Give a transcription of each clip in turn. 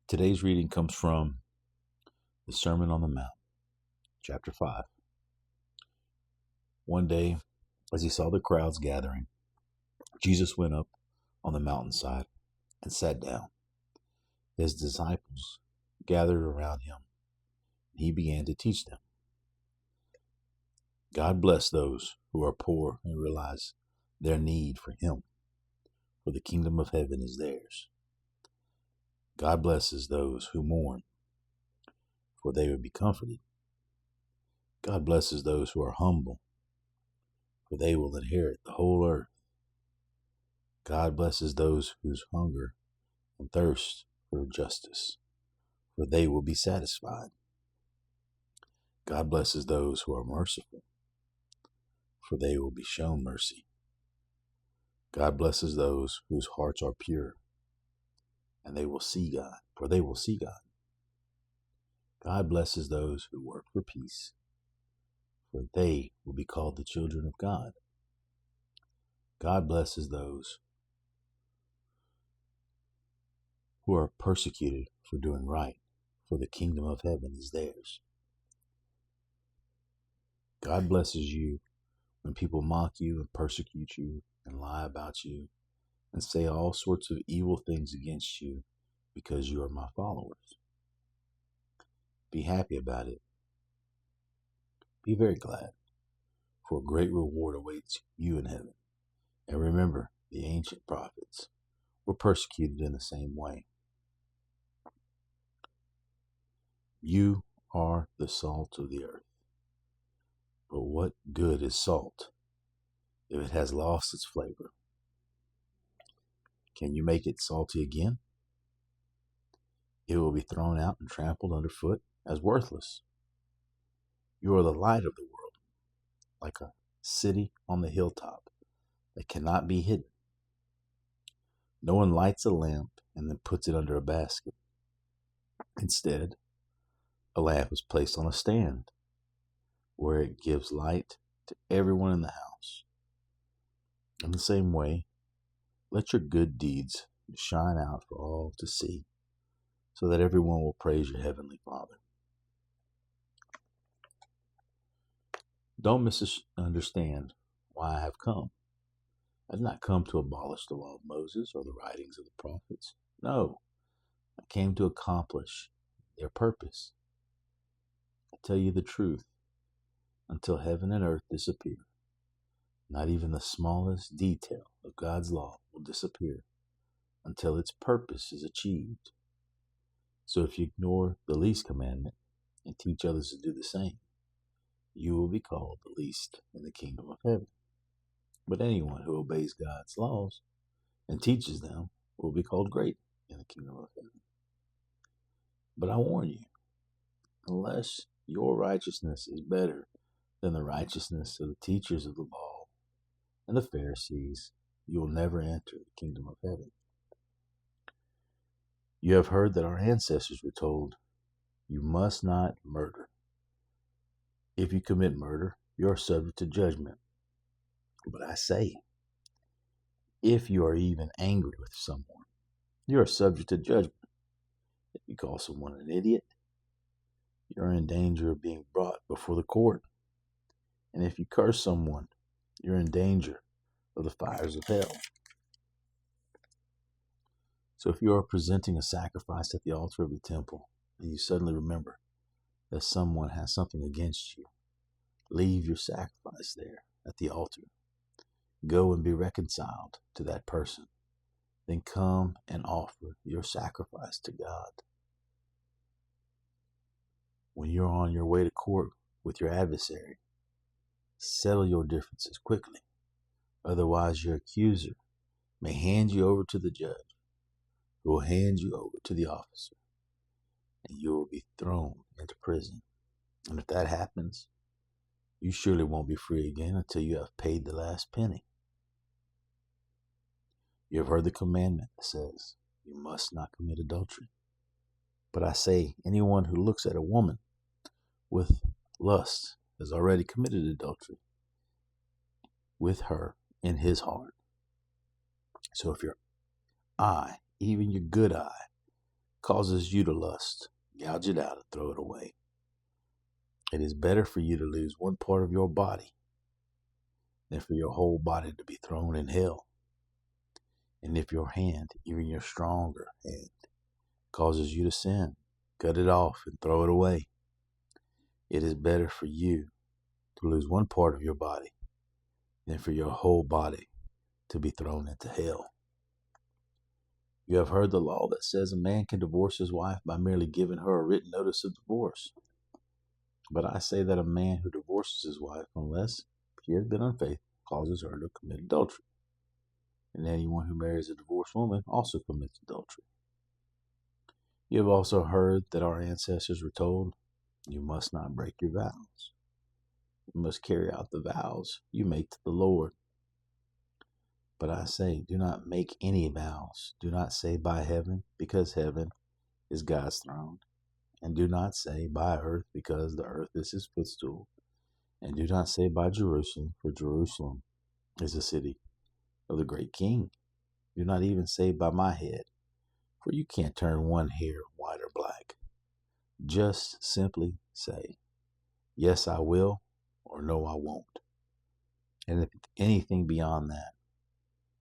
Today's reading comes from the Sermon on the Mount, chapter 5. One day, as he saw the crowds gathering, Jesus went up on the mountainside and sat down. His disciples gathered around him, and he began to teach them. God bless those who are poor and realize their need for him, for the kingdom of heaven is theirs. God blesses those who mourn, for they will be comforted. God blesses those who are humble, for they will inherit the whole earth. God blesses those who hunger and thirst for justice, for they will be satisfied. God blesses those who are merciful, for they will be shown mercy. God blesses those whose hearts are pure, and they will see God, for they will see God. God blesses those who work for peace, for they will be called the children of God. God blesses those who are persecuted for doing right, for the kingdom of heaven is theirs. God blesses you when people mock you and persecute you and lie about you and say all sorts of evil things against you because you are my followers. Be happy about it. Be very glad, for a great reward awaits you in heaven. And remember, the ancient prophets were persecuted in the same way. You are the salt of the earth. But what good is salt if it has lost its flavor? Can you make it salty again? It will be thrown out and trampled underfoot as worthless. You are the light of the world, like a city on the hilltop that cannot be hidden. No one lights a lamp and then puts it under a basket. Instead, a lamp is placed on a stand where it gives light to everyone in the house. In the same way, let your good deeds shine out for all to see, so that everyone will praise your heavenly Father. Don't misunderstand why I have come. I did not come to abolish the law of Moses or the writings of the prophets. No, I came to accomplish their purpose. I tell you the truth, until heaven and earth disappear, not even the smallest detail of God's law will disappear until its purpose is achieved. So if you ignore the least commandment and teach others to do the same, you will be called the least in the kingdom of heaven. But anyone who obeys God's laws and teaches them will be called great in the kingdom of heaven. But I warn you, unless your righteousness is better than the righteousness of the teachers of the law and the Pharisees, you will never enter the kingdom of heaven. You have heard that our ancestors were told, you must not murder. If you commit murder, you are subject to judgment. But I say, if you are even angry with someone, you are subject to judgment. If you call someone an idiot, you are in danger of being brought before the court. And if you curse someone, you're in danger of the fires of hell. So if you are presenting a sacrifice at the altar of the temple, and you suddenly remember that someone has something against you, leave your sacrifice there at the altar. Go and be reconciled to that person. Then come and offer your sacrifice to God. When you're on your way to court with your adversary, settle your differences quickly. Otherwise, your accuser may hand you over to the judge, who will hand you over to the officer, and you will be thrown into prison. And if that happens, you surely won't be free again until you have paid the last penny. You have heard the commandment that says, you must not commit adultery. But I say, anyone who looks at a woman with lust has already committed adultery with her in his heart. So if your eye, even your good eye, causes you to lust, gouge it out and throw it away. It is better for you to lose one part of your body than for your whole body to be thrown in hell. And if your hand, even your stronger hand, causes you to sin, cut it off and throw it away. It is better for you to lose one part of your body than for your whole body to be thrown into hell. You have heard the law that says a man can divorce his wife by merely giving her a written notice of divorce. But I say that a man who divorces his wife, unless she has been unfaithful, causes her to commit adultery. And anyone who marries a divorced woman also commits adultery. You have also heard that our ancestors were told, you must not break your vows. You must carry out the vows you make to the Lord. But I say, do not make any vows. Do not say by heaven, because heaven is God's throne. And do not say by earth, because the earth is his footstool. And do not say by Jerusalem, for Jerusalem is the city of the great king. Do not even say by my head, for you can't turn one hair white or black. Just simply say, yes, I will, or no, I won't. And if anything beyond that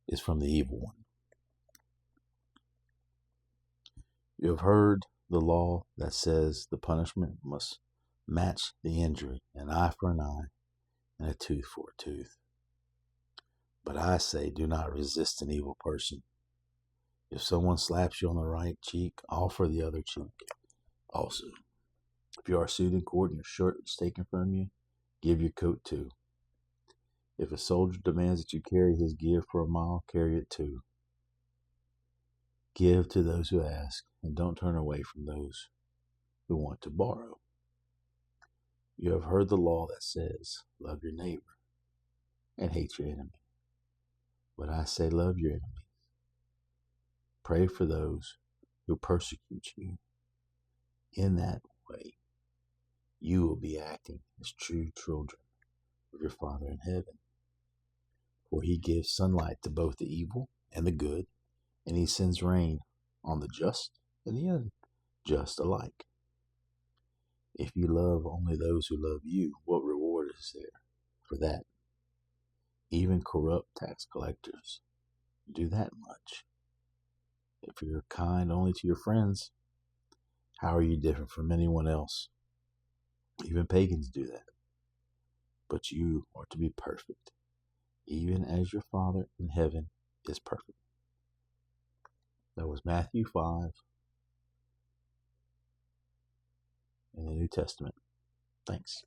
is from the evil one. You have heard the law that says the punishment must match the injury, an eye for an eye and a tooth for a tooth. But I say, do not resist an evil person. If someone slaps you on the right cheek, offer the other cheek also. If you are sued in court and your shirt is taken from you, give your coat too. If a soldier demands that you carry his gear for a mile, carry it too. Give to those who ask, and don't turn away from those who want to borrow. You have heard the law that says, love your neighbor and hate your enemy. But I say, love your enemies. Pray for those who persecute you. In that way, you will be acting as true children of your Father in heaven. For he gives sunlight to both the evil and the good, and he sends rain on the just and the unjust alike. If you love only those who love you, what reward is there for that? Even corrupt tax collectors do that much. If you're kind only to your friends, how are you different from anyone else? Even pagans do that. But you are to be perfect, even as your Father in heaven is perfect. That was Matthew 5 in the New Testament. Thanks.